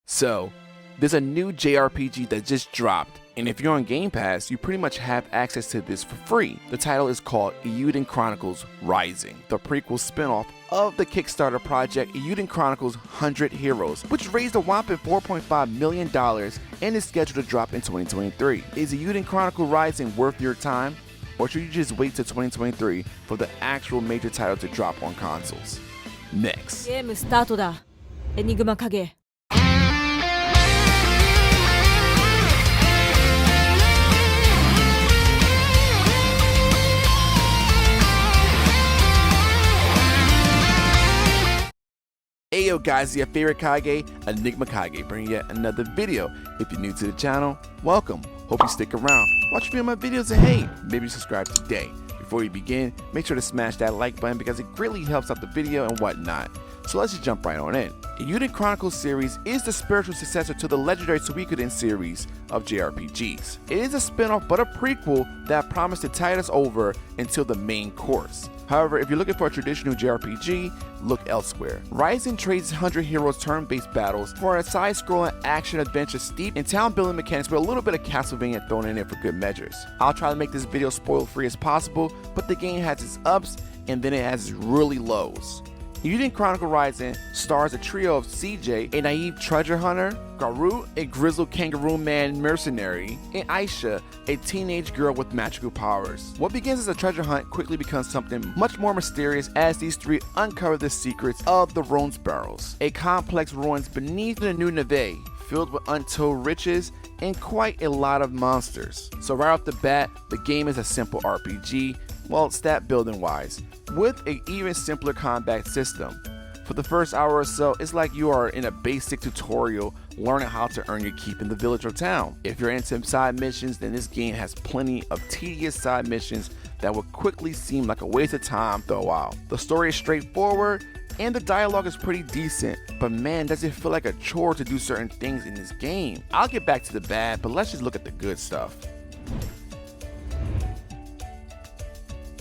So, there's a new JRPG that just dropped, and if you're on Game Pass, you pretty much have access to this for free. The title is called Eiyuden Chronicles Rising, the prequel spin-off of the Kickstarter project Eiyuden Chronicles 100 Heroes, which raised a whopping $4.5 million and is scheduled to drop in 2023. Is Eiyuden Chronicle Rising worth your time, or should you just wait till 2023 for the actual major title to drop on consoles? Next. ゲームスタートだ。エニグマ影。Hey yo guys, your favorite Kage, Enigma Kage, bringing yet another video. If you're new to the channel, welcome. Hope you stick around, watch a few of my videos, and hey, maybe subscribe today. Before we begin, make sure to smash that like button because it greatly helps out the video and whatnot. So let's just jump right on in. Eiyuden Chronicles series is the spiritual successor to the legendary Suikoden series of JRPGs. It is a spin-off but a prequel that promised to tide us over until the main course. However, if you're looking for a traditional JRPG, look elsewhere. Rising trades 100 Heroes turn-based battles for a side-scrolling action-adventure steeped in town-building mechanics with a little bit of Castlevania thrown in there for good measures. I'll try to make this video spoiler-free as possible, but the game has its ups and then it has its really lows. Eiyuden Chronicle Rising stars a trio of CJ, a naive treasure hunter, Garou, a grizzled kangaroo man mercenary, and Aisha, a teenage girl with magical powers. What begins as a treasure hunt quickly becomes something much more mysterious as these three uncover the secrets of the Ruins Barrels, a complex ruins beneath the New Neve, filled with untold riches and quite a lot of monsters. So right off the bat, the game is a simple RPG, well, stat building wise, with an even simpler combat system. For the first hour or so, it's like you are in a basic tutorial learning how to earn your keep in the village or town. If you're into side missions, then this game has plenty of tedious side missions that will quickly seem like a waste of time after a while. The story is straightforward and the dialogue is pretty decent, but man, does it feel like a chore to do certain things in this game. I'll get back to the bad, but let's just look at the good stuff.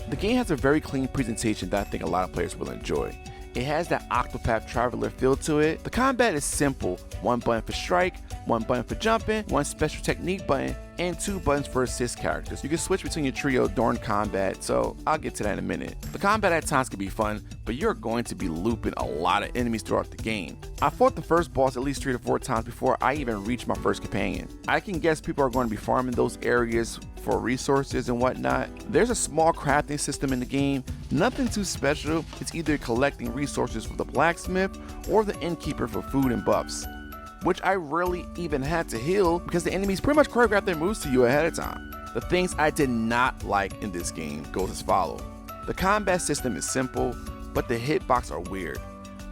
The game has a very clean presentation that I think a lot of players will enjoy. It has that Octopath Traveler feel to it. The combat is simple, one button for strike, one button for jumping, one special technique button, and two buttons for assist characters. You can switch between your trio during combat, so I'll get to that in a minute. The combat at times can be fun, but you're going to be looping a lot of enemies throughout the game. I fought the first boss at least 3 to 4 times before I even reached my first companion. I can guess people are going to be farming those areas for resources and whatnot. There's a small crafting system in the game, nothing too special. It's either collecting resources for the blacksmith or the innkeeper for food and buffs, which I rarely even had to heal because the enemies pretty much choreograph their moves to you ahead of time. The things I did not like in this game goes as follows. The combat system is simple, but the hitbox are weird.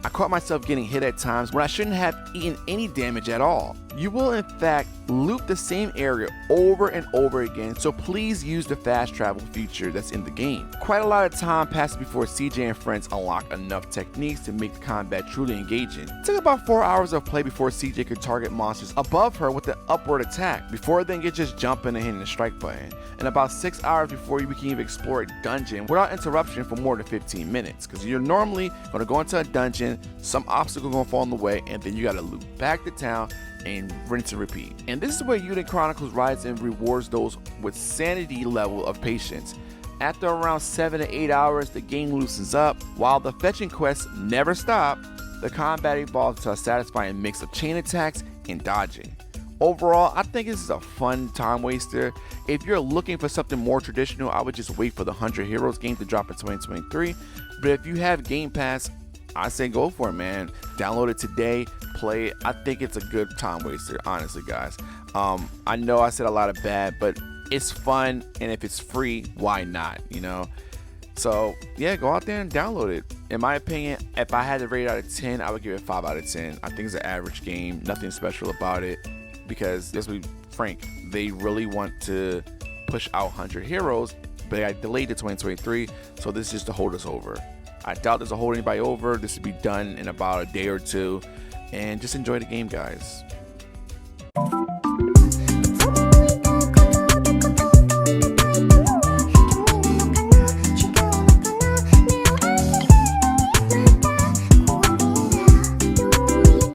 I caught myself getting hit at times when I shouldn't have eaten any damage at all. You will in fact loop the same area over and over again, so please use the fast travel feature that's in the game. Quite a lot of time passes before CJ and friends unlock enough techniques to make the combat truly engaging. It took about 4 hours of play before CJ could target monsters above her with an upward attack, before then get just jumping and hitting the strike button, and about 6 hours before you can even explore a dungeon without interruption for more than 15 minutes, because you're normally going to go into a dungeon, some obstacle going to fall in the way, and then you got to loop back to town and rinse and repeat. And this is where Eiyuden Chronicles Rising rewards those with sanity level of patience. After around 7 to 8 hours, the game loosens up. While the fetching quests never stop, the combat evolves to a satisfying mix of chain attacks and dodging. Overall, I think this is a fun time waster. If you're looking for something more traditional, I would just wait for the 100 Heroes game to drop in 2023. But if you have Game Pass, I say go for it, man. Download it today, play it. I think it's a good time waster, honestly, guys. I know I said a lot of bad, but it's fun, and if it's free, why not, you know? So yeah, go out there and download it. In my opinion, if I had to rate it out of 10, I would give it 5 out of 10. I think it's an average game, nothing special about it, because let's be frank, they really want to push out 100 Heroes, but I delayed to 2023, so this is just to hold us over. I doubt this will hold anybody over. This will be done in about a day or two, and just enjoy the game, guys.